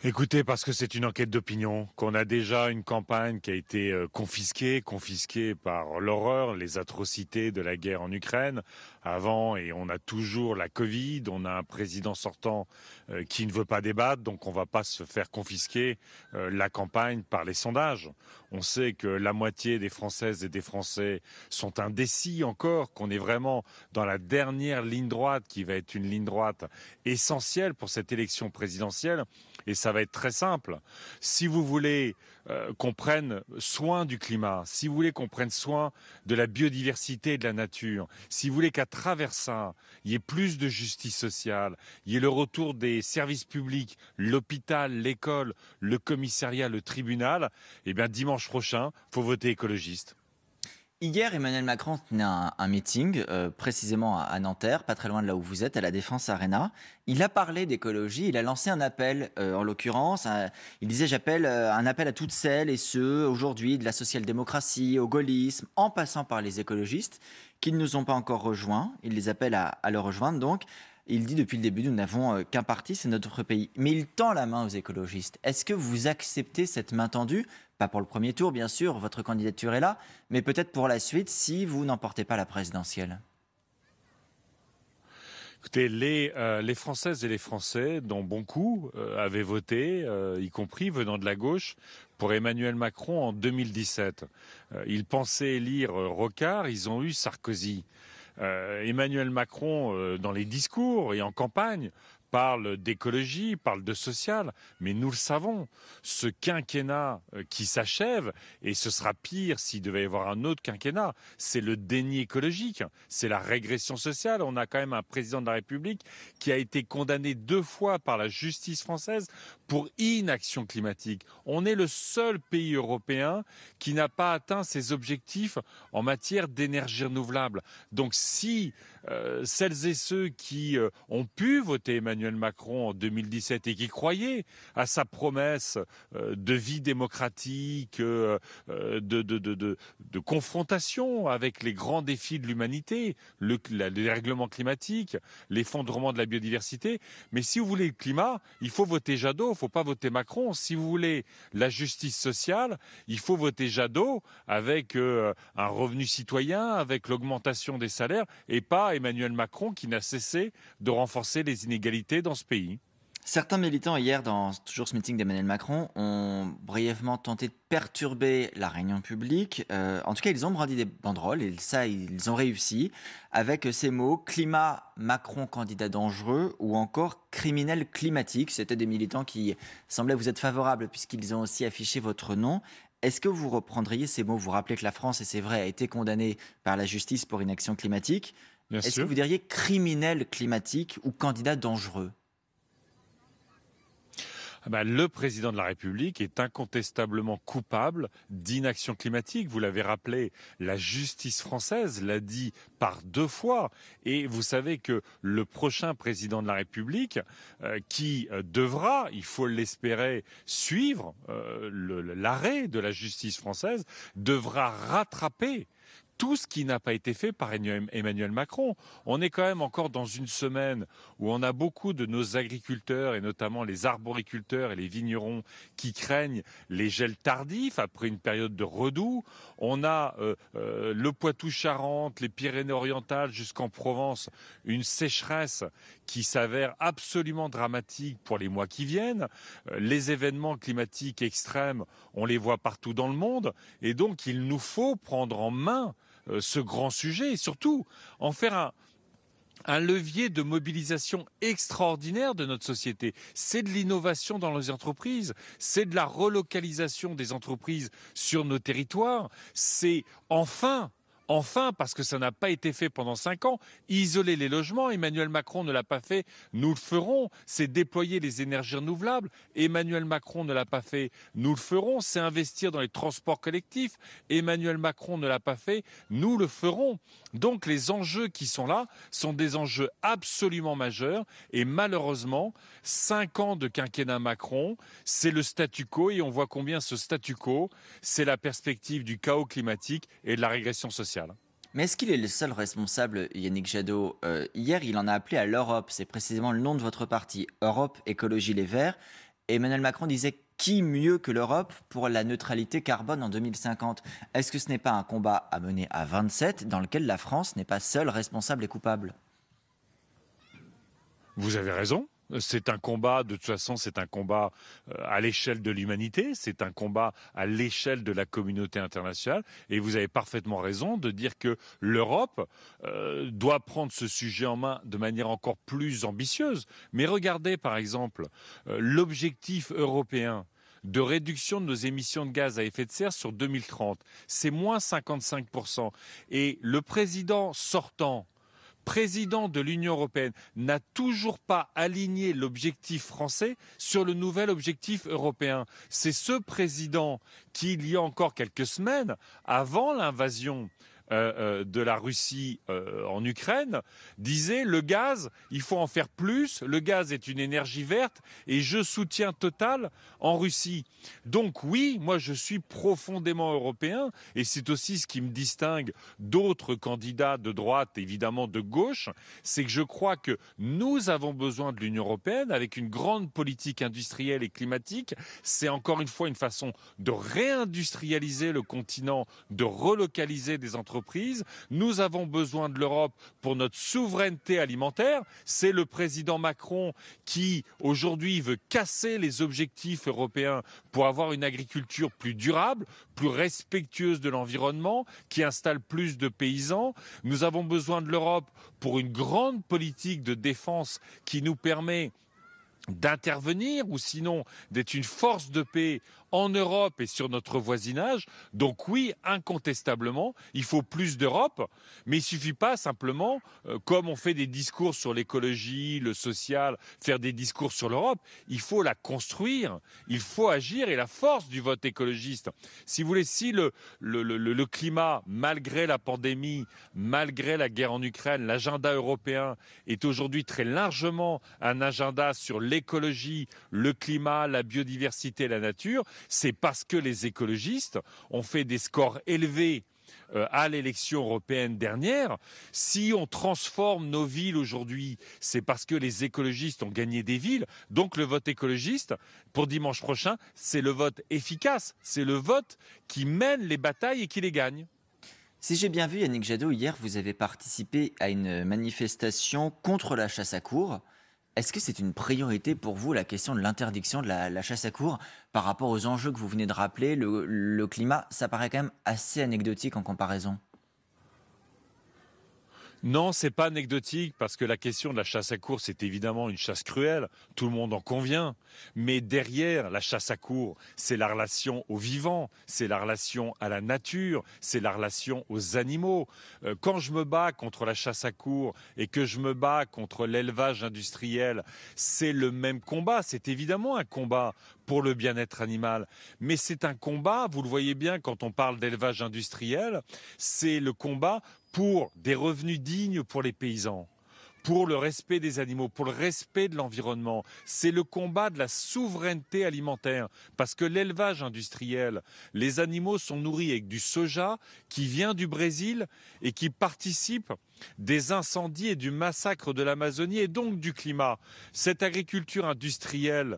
Écoutez, parce que c'est une enquête d'opinion, qu'on a déjà une campagne qui a été confisquée par l'horreur, les atrocités de la guerre en Ukraine avant, et on a toujours la Covid, on a un président sortant qui ne veut pas débattre, donc on ne va pas se faire confisquer la campagne par les sondages. On sait que la moitié des Françaises et des Français sont indécis encore, qu'on est vraiment dans la dernière ligne droite qui va être une ligne droite essentielle pour cette élection présidentielle. Et ça va être très simple. Si vous voulez qu'on prenne soin du climat, si vous voulez qu'on prenne soin de la biodiversité et de la nature, si vous voulez qu'à travers ça, il y ait plus de justice sociale, il y ait le retour des services publics, l'hôpital, l'école, le commissariat, le tribunal, eh bien dimanche prochain, il faut voter écologiste. Hier, Emmanuel Macron tenait un meeting, précisément à Nanterre, pas très loin de là où vous êtes, à la Défense Arena. Il a parlé d'écologie, il a lancé un appel, en l'occurrence, il disait: «J'appelle, un appel à toutes celles et ceux, aujourd'hui, de la social-démocratie au gaullisme, en passant par les écologistes, qui ne nous ont pas encore rejoints». Il les appelle à le rejoindre donc. Il dit: «Depuis le début, nous n'avons, qu'un parti, c'est notre pays». Mais il tend la main aux écologistes. Est-ce que vous acceptez cette main tendue? Pas pour le premier tour, bien sûr, votre candidature est là, mais peut-être pour la suite si vous n'emportez pas la présidentielle. Écoutez, les Françaises et les Français, dont beaucoup avaient voté, y compris venant de la gauche, pour Emmanuel Macron en 2017. Ils pensaient élire Rocard, ils ont eu Sarkozy. Emmanuel Macron, dans les discours et en campagne, parle d'écologie, parle de social, mais nous le savons, ce quinquennat qui s'achève, et ce sera pire s'il devait y avoir un autre quinquennat, c'est le déni écologique, c'est la régression sociale. On a quand même un président de la République qui a été condamné 2 fois par la justice française pour inaction climatique. On est le seul pays européen qui n'a pas atteint ses objectifs en matière d'énergie renouvelable. Donc si celles et ceux qui ont pu voter Emmanuel Macron en 2017 et qui croyaient à sa promesse de vie démocratique, de confrontation avec les grands défis de l'humanité, le dérèglement climatique, l'effondrement de la biodiversité. Mais si vous voulez le climat, il faut voter Jadot, il ne faut pas voter Macron. Si vous voulez la justice sociale, il faut voter Jadot avec un revenu citoyen, avec l'augmentation des salaires, et pas Emmanuel Macron qui n'a cessé de renforcer les inégalités dans ce pays. Certains militants hier, dans toujours ce meeting d'Emmanuel Macron, ont brièvement tenté de perturber la réunion publique. En tout cas, ils ont brandi des banderoles et ça, ils ont réussi avec ces mots: climat, Macron candidat dangereux, ou encore criminel climatique. C'était des militants qui semblaient vous être favorables puisqu'ils ont aussi affiché votre nom. Est-ce que vous reprendriez ces mots? Vous rappelez que la France, et c'est vrai, a été condamnée par la justice pour inaction climatique. Bien Est-ce que sûr. vous diriez criminel climatique ou candidat dangereux? Ah ben, le président de la République est incontestablement coupable d'inaction climatique. Vous l'avez rappelé, la justice française l'a dit par 2 fois. Et vous savez que le prochain président de la République, qui devra, il faut l'espérer, suivre l'arrêt de la justice française, devra rattraper tout ce qui n'a pas été fait par Emmanuel Macron. On est quand même encore dans une semaine où on a beaucoup de nos agriculteurs, et notamment les arboriculteurs et les vignerons, qui craignent les gels tardifs après une période de redoux. On a le Poitou-Charentes, les Pyrénées-Orientales jusqu'en Provence, une sécheresse qui s'avère absolument dramatique pour les mois qui viennent. Les événements climatiques extrêmes, on les voit partout dans le monde, et donc il nous faut prendre en main ce grand sujet, et surtout en faire un levier de mobilisation extraordinaire de notre société. C'est de l'innovation dans les entreprises, c'est de la relocalisation des entreprises sur nos territoires, c'est enfin, parce que ça n'a pas été fait pendant 5 ans, isoler les logements. Emmanuel Macron ne l'a pas fait, nous le ferons. C'est déployer les énergies renouvelables. Emmanuel Macron ne l'a pas fait, nous le ferons. C'est investir dans les transports collectifs. Emmanuel Macron ne l'a pas fait, nous le ferons. Donc les enjeux qui sont là sont des enjeux absolument majeurs, et malheureusement, 5 ans de quinquennat Macron, c'est le statu quo, et on voit combien ce statu quo, c'est la perspective du chaos climatique et de la régression sociale. Mais est-ce qu'il est le seul responsable, Yannick Jadot? Hier, il en a appelé à l'Europe. C'est précisément le nom de votre parti, Europe Écologie Les Verts. Emmanuel Macron disait qui mieux que l'Europe pour la neutralité carbone en 2050? Est-ce que ce n'est pas un combat à mener à 27 dans lequel la France n'est pas seule responsable et coupable? Vous avez raison. C'est un combat, de toute façon, c'est un combat à l'échelle de l'humanité, c'est un combat à l'échelle de la communauté internationale. Et vous avez parfaitement raison de dire que l'Europe doit prendre ce sujet en main de manière encore plus ambitieuse. Mais regardez, par exemple, l'objectif européen de réduction de nos émissions de gaz à effet de serre sur 2030, c'est moins 55%. Et le président sortant, président de l'Union européenne, n'a toujours pas aligné l'objectif français sur le nouvel objectif européen. C'est ce président qui, il y a encore quelques semaines, avant l'invasion de la Russie en Ukraine, disait le gaz, il faut en faire plus, le gaz est une énergie verte et je soutiens total en Russie. Donc oui, moi je suis profondément européen et c'est aussi ce qui me distingue d'autres candidats de droite, évidemment de gauche, c'est que je crois que nous avons besoin de l'Union européenne avec une grande politique industrielle et climatique. C'est encore une fois une façon de réindustrialiser le continent, de relocaliser des entreprises. Nous avons besoin de l'Europe pour notre souveraineté alimentaire. C'est le président Macron qui, aujourd'hui, veut casser les objectifs européens pour avoir une agriculture plus durable, plus respectueuse de l'environnement, qui installe plus de paysans. Nous avons besoin de l'Europe pour une grande politique de défense qui nous permet d'intervenir ou sinon d'être une force de paix en Europe et sur notre voisinage. Donc oui, incontestablement, il faut plus d'Europe, mais il ne suffit pas simplement, comme on fait des discours sur l'écologie, le social, faire des discours sur l'Europe, il faut la construire, il faut agir et la force du vote écologiste. Si vous voulez, si le climat, malgré la pandémie, malgré la guerre en Ukraine, l'agenda européen est aujourd'hui très largement un agenda sur l'écologie, le climat, la biodiversité, la nature, c'est parce que les écologistes ont fait des scores élevés à l'élection européenne dernière. Si on transforme nos villes aujourd'hui, c'est parce que les écologistes ont gagné des villes. Donc le vote écologiste, pour dimanche prochain, c'est le vote efficace. C'est le vote qui mène les batailles et qui les gagne. Si j'ai bien vu, Yannick Jadot, hier, vous avez participé à une manifestation contre la chasse à courre. Est-ce que c'est une priorité pour vous, la question de l'interdiction de la chasse à courre par rapport aux enjeux que vous venez de rappeler? Le climat, ça paraît quand même assez anecdotique en comparaison. Non, c'est pas anecdotique parce que la question de la chasse à courre, c'est évidemment une chasse cruelle. Tout le monde en convient. Mais derrière la chasse à courre, c'est la relation au vivant, c'est la relation à la nature, c'est la relation aux animaux. Quand je me bats contre la chasse à courre et que je me bats contre l'élevage industriel, c'est le même combat. C'est évidemment un combat pour le bien-être animal. Mais c'est un combat, vous le voyez bien quand on parle d'élevage industriel, c'est le combat pour des revenus dignes pour les paysans, pour le respect des animaux, pour le respect de l'environnement. C'est le combat de la souveraineté alimentaire. Parce que l'élevage industriel, les animaux sont nourris avec du soja qui vient du Brésil et qui participe des incendies et du massacre de l'Amazonie et donc du climat. Cette agriculture industrielle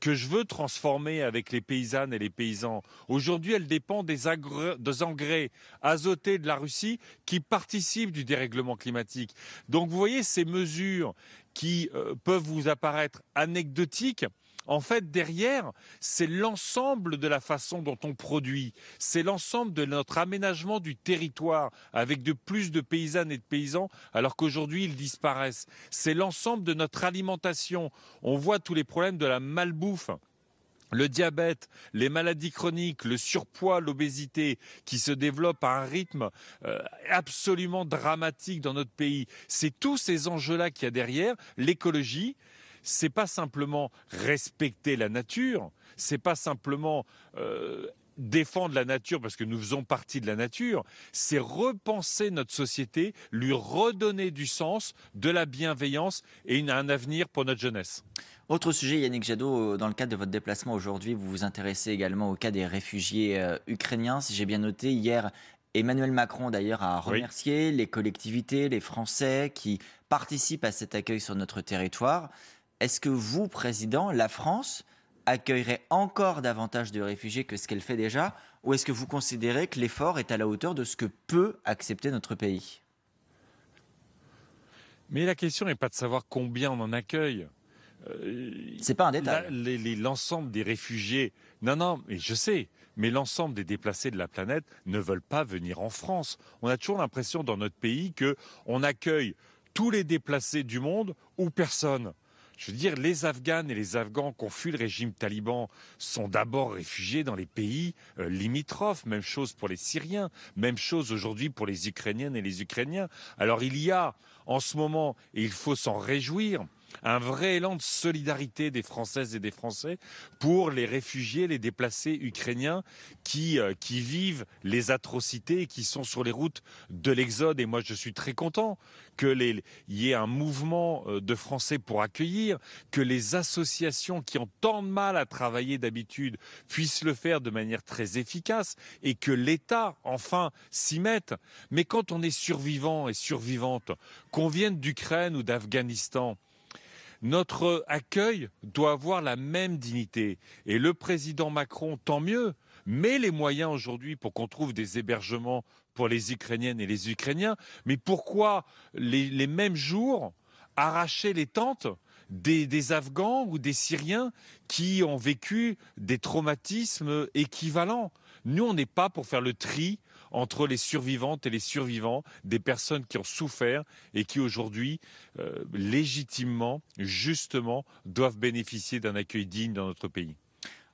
que je veux transformer avec les paysannes et les paysans, aujourd'hui elle dépend des engrais azotés de la Russie qui participent du dérèglement climatique. Donc vous voyez ces mesures qui peuvent vous apparaître anecdotiques. En fait, derrière, c'est l'ensemble de la façon dont on produit, c'est l'ensemble de notre aménagement du territoire avec de plus de paysannes et de paysans alors qu'aujourd'hui ils disparaissent. C'est l'ensemble de notre alimentation. On voit tous les problèmes de la malbouffe. Le diabète, les maladies chroniques, le surpoids, l'obésité qui se développent à un rythme absolument dramatique dans notre pays. C'est tous ces enjeux-là qu'il y a derrière. L'écologie, c'est pas simplement respecter la nature, c'est pas simplement défendre la nature parce que nous faisons partie de la nature, c'est repenser notre société, lui redonner du sens, de la bienveillance et un avenir pour notre jeunesse. Autre sujet, Yannick Jadot, dans le cadre de votre déplacement aujourd'hui, vous vous intéressez également au cas des réfugiés ukrainiens. Si j'ai bien noté, hier, Emmanuel Macron d'ailleurs a Oui. remercié les collectivités, les Français qui participent à cet accueil sur notre territoire. Est-ce que vous, Président, la France, accueillerait encore davantage de réfugiés que ce qu'elle fait déjà? Ou est-ce que vous considérez que l'effort est à la hauteur de ce que peut accepter notre pays? Mais la question n'est pas de savoir combien on en accueille. Euh, C'est pas un détail. L'ensemble des réfugiés, non, non, mais je sais, mais l'ensemble des déplacés de la planète ne veulent pas venir en France. On a toujours l'impression dans notre pays que on accueille tous les déplacés du monde ou personne. Je veux dire, les Afghanes et les Afghans qui ont fui le régime taliban sont d'abord réfugiés dans les pays limitrophes. Même chose pour les Syriens, même chose aujourd'hui pour les Ukrainiennes et les Ukrainiens. Alors il y a en ce moment, et il faut s'en réjouir, un vrai élan de solidarité des Françaises et des Français pour les réfugiés, les déplacés ukrainiens qui vivent les atrocités et qui sont sur les routes de l'exode. Et moi, je suis très content qu'il y ait un mouvement de Français pour accueillir, que les associations qui ont tant de mal à travailler d'habitude puissent le faire de manière très efficace et que l'État, enfin, s'y mette. Mais quand on est survivant et survivante, qu'on vienne d'Ukraine ou d'Afghanistan, notre accueil doit avoir la même dignité. Et le président Macron, tant mieux, met les moyens aujourd'hui pour qu'on trouve des hébergements pour les Ukrainiennes et les Ukrainiens. Mais pourquoi les mêmes jours arracher les tentes des Afghans ou des Syriens qui ont vécu des traumatismes équivalents? Nous, on n'est pas pour faire le tri entre les survivantes et les survivants, des personnes qui ont souffert et qui aujourd'hui, légitimement, justement, doivent bénéficier d'un accueil digne dans notre pays.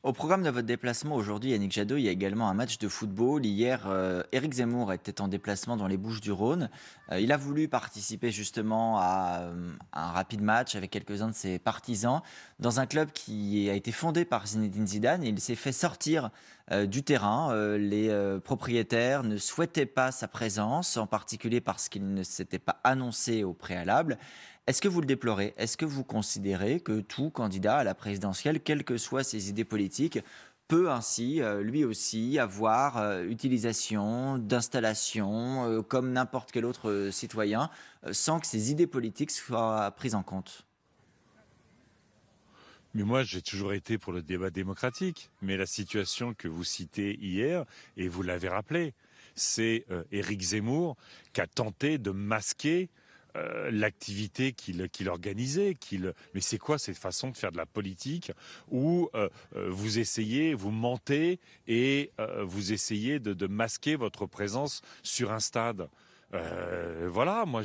Au programme de votre déplacement aujourd'hui, Yannick Jadot, il y a également un match de football. Hier, Éric Zemmour était en déplacement dans les Bouches-du-Rhône. Il a voulu participer justement à un rapide match avec quelques-uns de ses partisans dans un club qui a été fondé par Zinedine Zidane. Et il s'est fait sortir du terrain. Les propriétaires ne souhaitaient pas sa présence, en particulier parce qu'il ne s'était pas annoncé au préalable. Est-ce que vous le déplorez? Est-ce que vous considérez que tout candidat à la présidentielle, quelles que soient ses idées politiques, peut ainsi, lui aussi, avoir utilisation d'installations comme n'importe quel autre citoyen, sans que ses idées politiques soient prises en compte? Mais moi, j'ai toujours été pour le débat démocratique. Mais la situation que vous citez hier, et vous l'avez rappelé, c'est Éric Zemmour qui a tenté de masquer l'activité qu'il organisait. Mais c'est quoi cette façon de faire de la politique où vous essayez, vous mentez et vous essayez de masquer votre présence sur un stade? Voilà, moi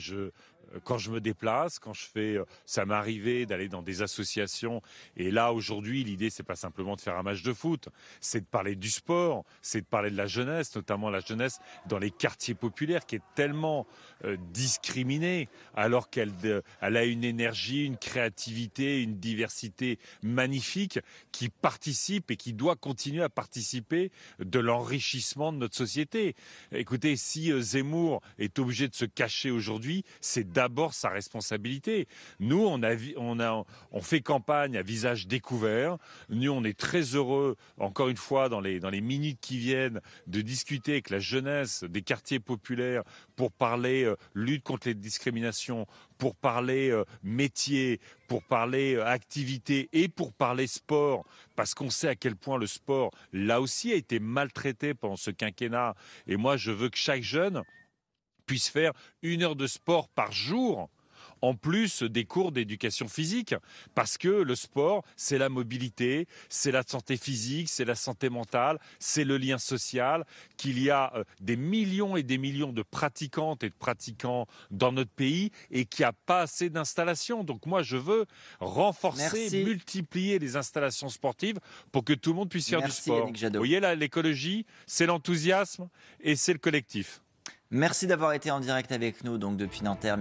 quand je me déplace, quand je fais, ça m'est arrivé d'aller dans des associations. Et là, aujourd'hui, l'idée, c'est pas simplement de faire un match de foot, c'est de parler du sport, c'est de parler de la jeunesse, notamment la jeunesse dans les quartiers populaires, qui est tellement discriminée, alors elle a une énergie, une créativité, une diversité magnifique, qui participe et qui doit continuer à participer de l'enrichissement de notre société. Écoutez, si Zemmour est obligé de se cacher aujourd'hui, c'est d'abord sa responsabilité. Nous, on fait campagne à visage découvert. Nous, on est très heureux, encore une fois, dans les minutes qui viennent, de discuter avec la jeunesse des quartiers populaires pour parler lutte contre les discriminations, pour parler métier, pour parler activité et pour parler sport, parce qu'on sait à quel point le sport, là aussi, a été maltraité pendant ce quinquennat. Et moi, je veux que chaque jeune puisse faire 1 heure de sport par jour, en plus des cours d'éducation physique, parce que le sport, c'est la mobilité, c'est la santé physique, c'est la santé mentale, c'est le lien social, qu'il y a des millions et des millions de pratiquantes et de pratiquants dans notre pays et qu'il n'y a pas assez d'installations. Donc moi, je veux renforcer, Merci. multiplier les installations sportives pour que tout le monde puisse faire du Merci sport. Yannick Vous Jadot. voyez, là, l'écologie, c'est l'enthousiasme et c'est le collectif. Merci d'avoir été en direct avec nous donc depuis Nanterre.